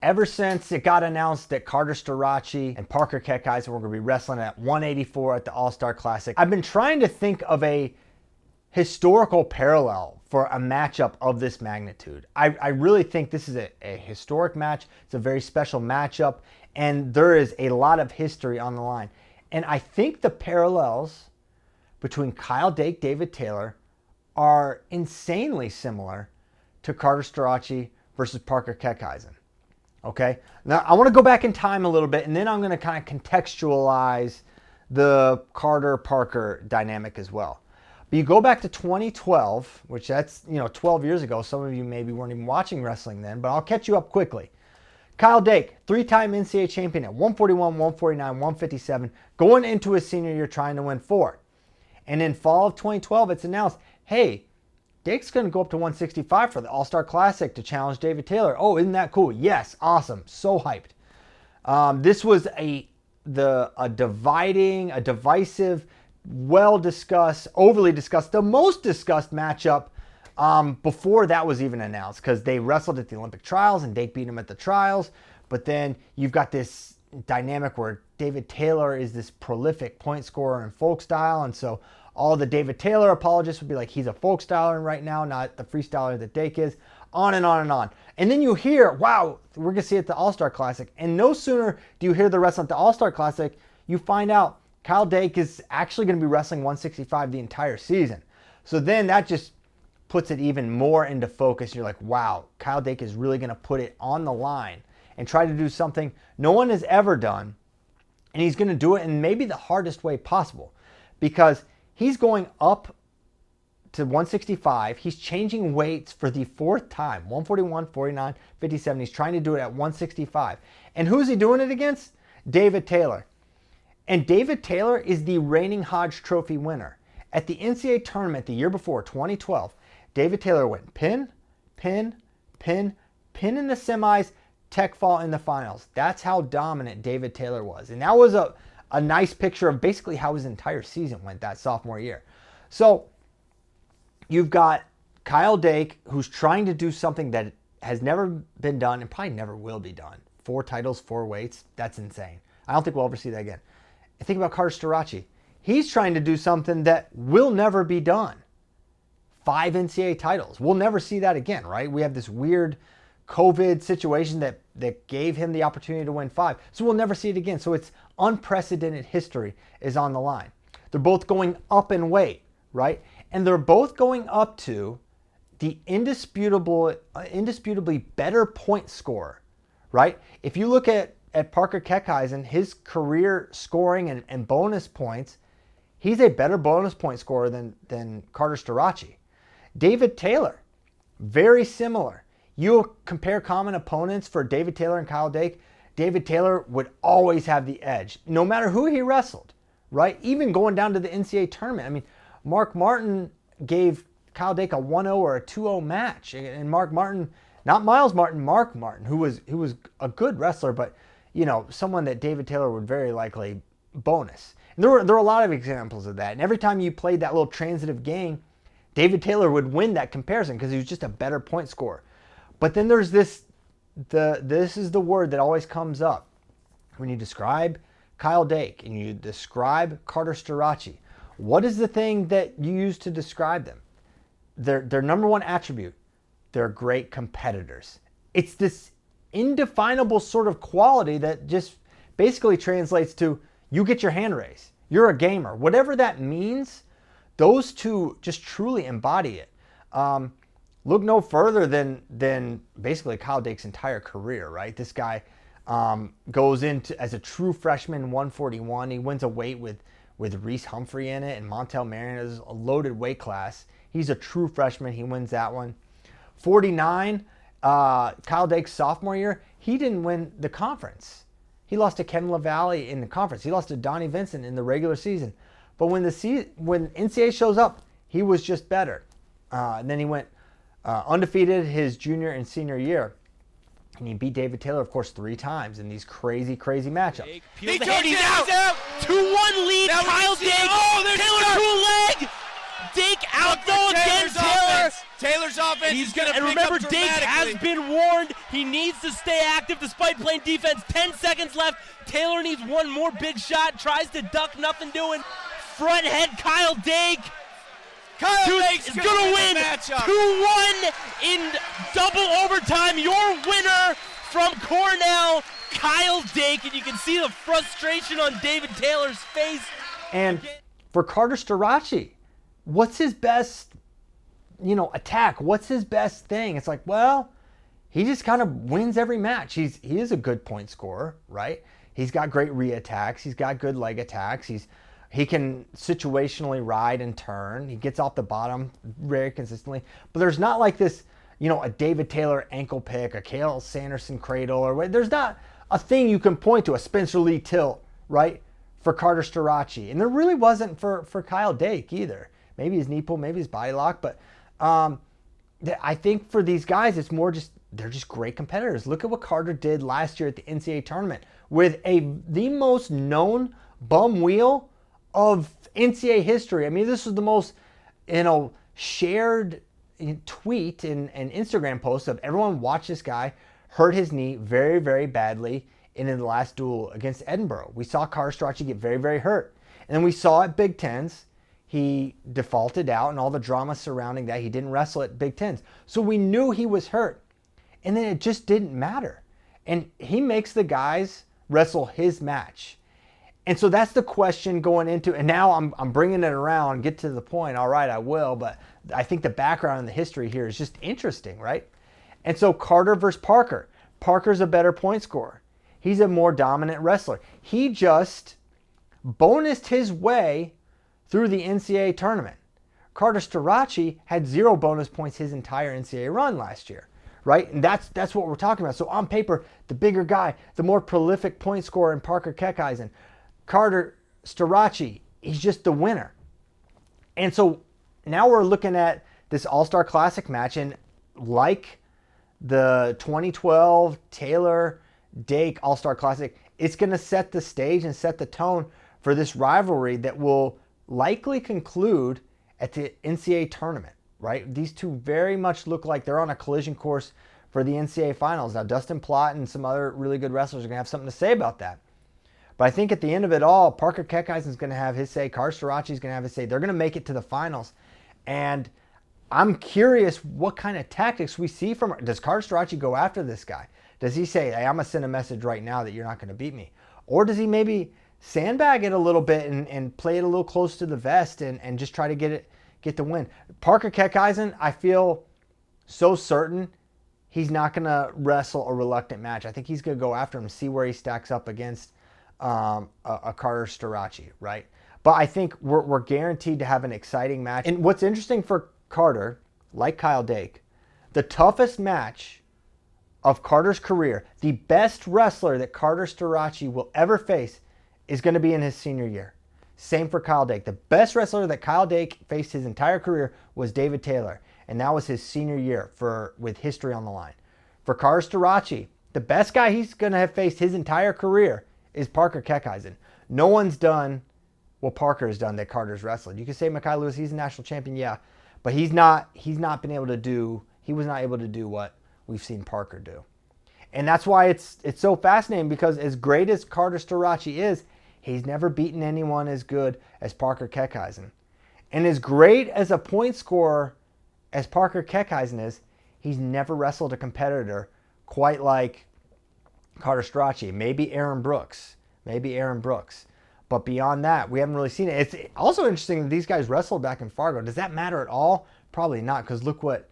Ever since it got announced that Carter Starocci and Parker Keckheisen were going to be wrestling at 184 at the All-Star Classic, I've been trying to think of a historical parallel for a matchup of this magnitude. I really think this is a historic match. It's a very special matchup, and there is a lot of history on the line. And I think the parallels between Kyle Dake, David Taylor are insanely similar to Carter Starocci versus Parker Keckheisen. Okay, now I want to go back in time a little bit, and then I'm going to kind of contextualize the Carter-Parker dynamic as well. But you go back to 2012, which that's 12 years ago. Some of you maybe weren't even watching wrestling then, but I'll catch you up quickly. Kyle Dake, three-time NCAA champion at 141, 149, 157, going into his senior year trying to win 4. And in fall of 2012, it's announced, hey, Dake's going to go up to 165 for the All-Star Classic to challenge David Taylor. Oh, isn't that cool? Yes, awesome. So hyped. This was a divisive, well-discussed, overly discussed, the most discussed matchup before that was even announced, because they wrestled at the Olympic trials and Dake beat him at the trials. But then you've got this dynamic where David Taylor is this prolific point scorer in folk style, and so all the David Taylor apologists would be like, he's a folk styler right now, not the freestyler that Dake is, on and on and on. And then you hear, wow, we're going to see it at the All-Star Classic. And no sooner do you hear the wrestling at the All-Star Classic, you find out Kyle Dake is actually going to be wrestling 165 the entire season. So then that just puts it even more into focus. You're like, wow, Kyle Dake is really going to put it on the line and try to do something no one has ever done. And he's going to do it in maybe the hardest way possible, because he's going up to 165. He's changing weights for the 4th time. 141, 49, 57. He's trying to do it at 165. And who's he doing it against? David Taylor. And David Taylor is the reigning Hodge Trophy winner. At the NCAA tournament the year before, 2012, David Taylor went pin, pin, pin, pin in the semis, tech fall in the finals. That's how dominant David Taylor was. And that was a nice picture of basically how his entire season went that sophomore year. So you've got Kyle Dake, who's trying to do something that has never been done and probably never will be done. 4 titles, 4 weights. That's insane. I don't think we'll ever see that again. And think about Carter Starocci. He's trying to do something that will never be done. 5 NCAA titles. We'll never see that again, right? We have this weird COVID situation that gave him the opportunity to win 5. So we'll never see it again. So it's unprecedented history is on the line. They're both going up in weight, right? And they're both going up to the indisputably better point scorer, right? If you look at Parker Keckheisen, his career scoring and bonus points, he's a better bonus point scorer than Carter Starocci. David Taylor, very similar. You compare common opponents for David Taylor and Kyle Dake, David Taylor would always have the edge, no matter who he wrestled, right? Even going down to the NCAA tournament. I mean, Mark Martin gave Kyle Dake a 1-0 or a 2-0 match. And Mark Martin, not Miles Martin, Mark Martin, who was a good wrestler, but someone that David Taylor would very likely bonus. And there were a lot of examples of that. And every time you played that little transitive game, David Taylor would win that comparison because he was just a better point scorer. But then there's this is the word that always comes up when you describe Kyle Dake and you describe Carter Starocci. What is the thing that you use to describe them? Their number one attribute, they're great competitors. It's this indefinable sort of quality that just basically translates to you get your hand raised. You're a gamer. Whatever that means, those two just truly embody it. Look no further than basically Kyle Dake's entire career, right? This guy goes into as a true freshman 141. He wins a weight with Reese Humphrey in it, and Montel Marion is a loaded weight class. He's a true freshman. He wins that one. 49, Kyle Dake's sophomore year, he didn't win the conference. He lost to Kevin LaValle in the conference. He lost to Donnie Vincent in the regular season. But when NCAA shows up, he was just better. And then he went undefeated his junior and senior year. And he beat David Taylor, of course, 3 times in these crazy, crazy matchups. He's out! 2-1 lead, Kyle Dake. Oh, Taylor to a leg! Dake out though again, Taylor. Taylor's offense is going to pick remember, up Dake dramatically. has been warned. He needs to stay active despite playing defense. 10 seconds left. Taylor needs one more big shot. Tries to duck, nothing doing. Front head, Kyle Dake. Kyle Dake's is going to win 2-1 in double overtime. Your winner from Cornell, Kyle Dake. And you can see the frustration on David Taylor's face. And for Carter Starocci, what's his best, attack? What's his best thing? It's like, well, he just kind of wins every match. He is a good point scorer, right? He's got great re-attacks. He's got good leg attacks. He can situationally ride and turn. He gets off the bottom very consistently. But there's not like this, a David Taylor ankle pick, a Cael Sanderson cradle, or there's not a thing you can point to, a Spencer Lee tilt, right, for Carter Starocci. And there really wasn't for Kyle Dake either. Maybe his knee pull, maybe his body lock. But I think for these guys, it's more just, they're just great competitors. Look at what Carter did last year at the NCAA tournament with the most known bum wheel of NCAA history. I mean, this was the most, shared tweet and Instagram post of everyone watched this guy hurt his knee very, very badly in the last duel against Edinburgh. We saw Carter Starocci get very, very hurt. And then we saw at Big Tens, he defaulted out and all the drama surrounding that. He didn't wrestle at Big Tens. So we knew he was hurt. And then it just didn't matter. And he makes the guys wrestle his match. And so that's the question going into, and now I'm bringing it around, get to the point. All right, I will, but I think the background and the history here is just interesting, right? And so Carter versus Parker. Parker's a better point scorer. He's a more dominant wrestler. He just bonused his way through the NCAA tournament. Carter Starocci had 0 bonus points his entire NCAA run last year, right? And that's what we're talking about. So on paper, the bigger guy, the more prolific point scorer in Parker Keckeisen. Carter Starocci, he's just the winner. And so now we're looking at this All-Star Classic match, and like the 2012 Taylor Dake All-Star Classic, it's going to set the stage and set the tone for this rivalry that will likely conclude at the NCAA tournament, right? These two very much look like they're on a collision course for the NCAA finals. Now, Dustin Plott and some other really good wrestlers are going to have something to say about that. But I think at the end of it all, Parker Keckeisen is going to have his say. Carter Starocci is going to have his say. They're going to make it to the finals. And I'm curious what kind of tactics we see from. Does Carter Starocci go after this guy? Does he say, hey, I'm going to send a message right now that you're not going to beat me? Or does he maybe sandbag it a little bit and play it a little close to the vest and just try to get the win? Parker Keckeisen, I feel so certain he's not going to wrestle a reluctant match. I think he's going to go after him, see where he stacks up against a Carter Starocci, right? But I think we're guaranteed to have an exciting match. And what's interesting for Carter, like Kyle Dake, the toughest match of Carter's career, the best wrestler that Carter Starocci will ever face is going to be in his senior year. Same for Kyle Dake. The best wrestler that Kyle Dake faced his entire career was David Taylor, and that was his senior year with history on the line. For Carter Starocci, the best guy he's going to have faced his entire career is Parker Keckeisen. No one's done what Parker has done that Carter's wrestled. You can say Mekhi Lewis, he's a national champion, yeah, but he was not able to do what we've seen Parker do. And that's why it's so fascinating, because as great as Carter Starocci is, he's never beaten anyone as good as Parker Keckeisen. And as great as a point scorer as Parker Keckeisen is, he's never wrestled a competitor quite like Carter Starocci. Maybe Aaron Brooks. But beyond that, we haven't really seen it. It's also interesting that these guys wrestled back in Fargo. Does that matter at all? Probably not, because look what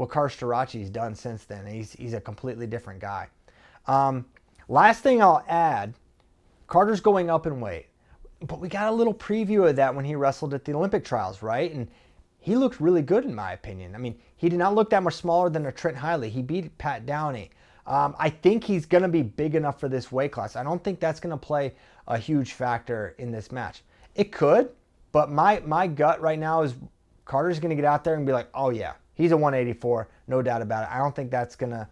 Carter Starocci's done since then. He's a completely different guy. Last thing I'll add, Carter's going up in weight. But we got a little preview of that when he wrestled at the Olympic trials, right? And he looked really good, in my opinion. I mean, he did not look that much smaller than a Trent Hiley. He beat Pat Downey. I think he's going to be big enough for this weight class. I don't think that's going to play a huge factor in this match. It could, but my gut right now is Carter's going to get out there and be like, oh yeah, he's a 184, no doubt about it. I don't think that's going to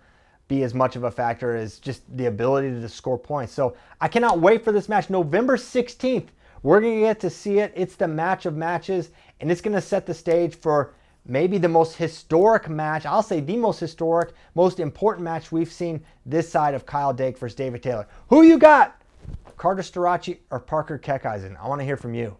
be as much of a factor as just the ability to score points. So I cannot wait for this match. November 16th, we're going to get to see it. It's the match of matches, and it's going to set the stage for maybe the most historic match. I'll say the most historic, most important match we've seen this side of Kyle Dake versus David Taylor. Who you got? Carter Starocci or Parker Keckeisen? I want to hear from you.